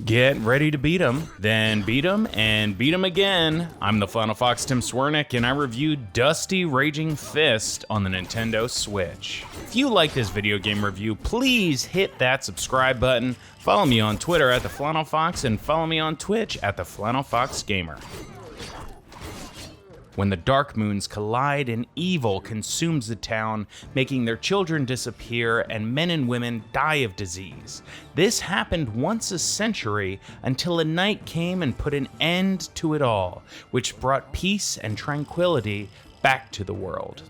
Get ready to beat 'em, then beat 'em, and beat 'em again. I'm the Flannel Fox, Swiernik, and I reviewed Dusty Raging Fist on the Nintendo Switch. If you like this video game review, please hit that subscribe button, follow me on Twitter at TheFlannelFox, and follow me on Twitch at TheFlannelFoxGamer. When the dark moons collide and evil consumes the town, making their children disappear and men and women die of disease. This happened once a century until a night came and put an end to it all, which brought peace and tranquility back to the world.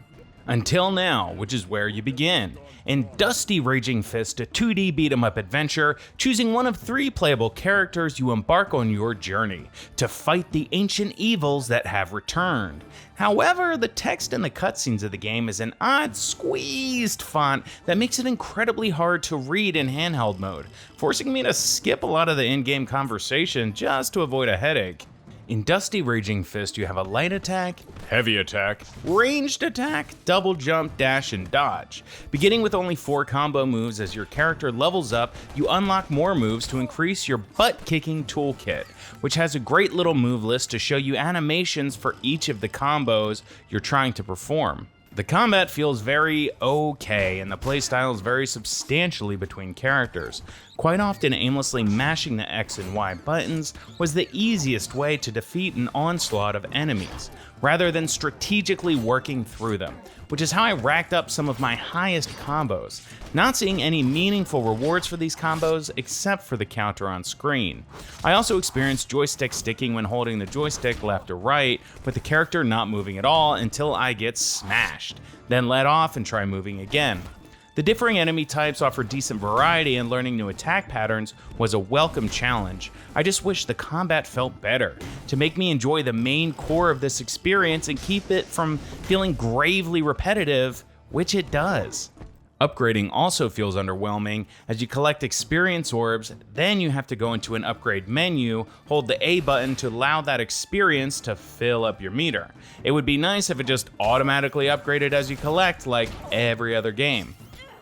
Until now, which is where you begin. In Dusty Raging Fist, a 2D beat-em-up adventure, choosing one of 3 playable characters, you embark on your journey to fight the ancient evils that have returned. However, the text in the cutscenes of the game is an odd, squeezed font that makes it incredibly hard to read in handheld mode, forcing me to skip a lot of the in-game conversation just to avoid a headache. In Dusty Raging Fist, you have a light attack, heavy attack, ranged attack, double jump, dash, and dodge. Beginning with only 4 combo moves, as your character levels up, you unlock more moves to increase your butt-kicking toolkit, which has a great little move list to show you animations for each of the combos you're trying to perform. The combat feels very okay, and the playstyle is very substantially between characters. Quite often, aimlessly mashing the X and Y buttons was the easiest way to defeat an onslaught of enemies, rather than strategically working through them, which is how I racked up some of my highest combos, not seeing any meaningful rewards for these combos except for the counter on screen. I also experienced joystick sticking when holding the joystick left or right, with the character not moving at all until I get smashed, then let off and try moving again. The differing enemy types offer decent variety, and learning new attack patterns was a welcome challenge. I just wish the combat felt better, to make me enjoy the main core of this experience and keep it from feeling gravely repetitive, which it does. Upgrading also feels underwhelming, as you collect experience orbs, then you have to go into an upgrade menu, hold the A button to allow that experience to fill up your meter. It would be nice if it just automatically upgraded as you collect, like every other game.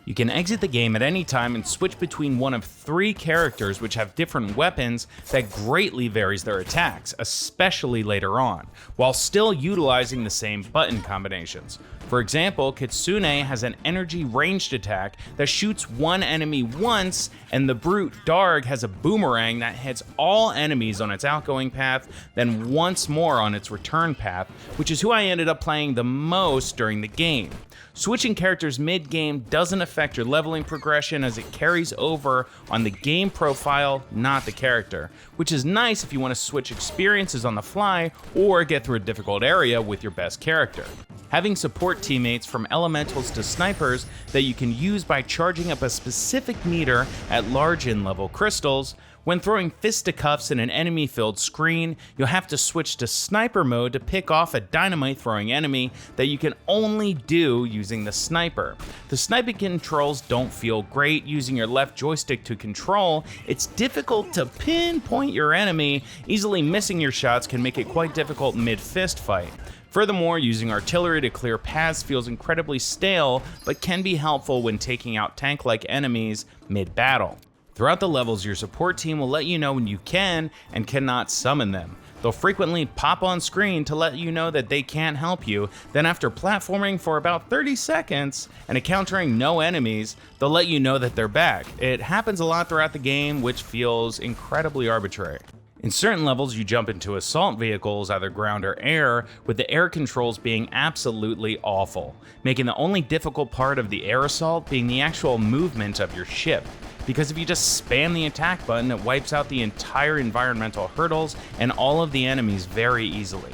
You can exit the game at any time and switch between one of 3 characters which have different weapons that greatly varies their attacks, especially later on, while still utilizing the same button combinations. For example, Kitsune has an energy ranged attack that shoots one enemy once, and the brute Darg has a boomerang that hits all enemies on its outgoing path, then once more on its return path, which is who I ended up playing the most during the game. Switching characters mid-game doesn't affect your leveling progression, as it carries over on the game profile, not the character, which is nice if you want to switch experiences on the fly or get through a difficult area with your best character. Having support teammates from elementals to snipers that you can use by charging up a specific meter at large in-level crystals. When throwing fisticuffs in an enemy-filled screen, you'll have to switch to sniper mode to pick off a dynamite-throwing enemy that you can only do using the sniper. The sniping controls don't feel great. Using your left joystick to control, it's difficult to pinpoint your enemy. Easily missing your shots can make it quite difficult mid-fist fight. Furthermore, using artillery to clear paths feels incredibly stale, but can be helpful when taking out tank-like enemies mid-battle. Throughout the levels, your support team will let you know when you can and cannot summon them. They'll frequently pop on screen to let you know that they can't help you, then after platforming for about 30 seconds and encountering no enemies, they'll let you know that they're back. It happens a lot throughout the game, which feels incredibly arbitrary. In certain levels, you jump into assault vehicles, either ground or air, with the air controls being absolutely awful, making the only difficult part of the air assault being the actual movement of your ship. Because if you just spam the attack button, it wipes out the entire environmental hurdles and all of the enemies very easily.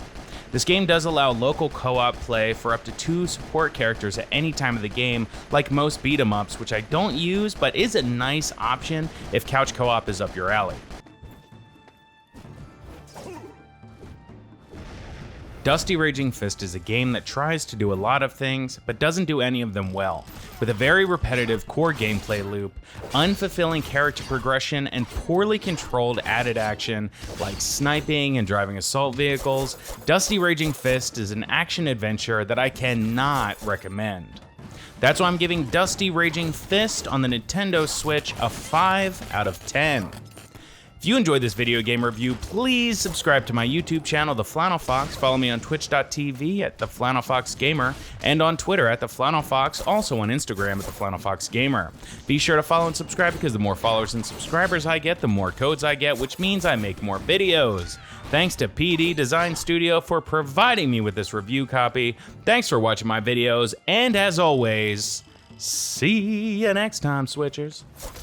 This game does allow local co-op play for up to 2 support characters at any time of the game, like most beat-em-ups, which I don't use, but is a nice option if couch co-op is up your alley. Dusty Raging Fist is a game that tries to do a lot of things, but doesn't do any of them well. With a very repetitive core gameplay loop, unfulfilling character progression, and poorly controlled added action like sniping and driving assault vehicles, Dusty Raging Fist is an action-adventure that I cannot recommend. That's why I'm giving Dusty Raging Fist on the Nintendo Switch a 5 out of 10. If you enjoyed this video game review, please subscribe to my YouTube channel, The Flannel Fox. Follow me on twitch.tv at TheFlannelFoxGamer and on Twitter at TheFlannelFox, also on Instagram at TheFlannelFoxGamer. Be sure to follow and subscribe because the more followers and subscribers I get, the more codes I get, which means I make more videos. Thanks to PD Design Studio for providing me with this review copy. Thanks for watching my videos, and as always, see you next time, Switchers.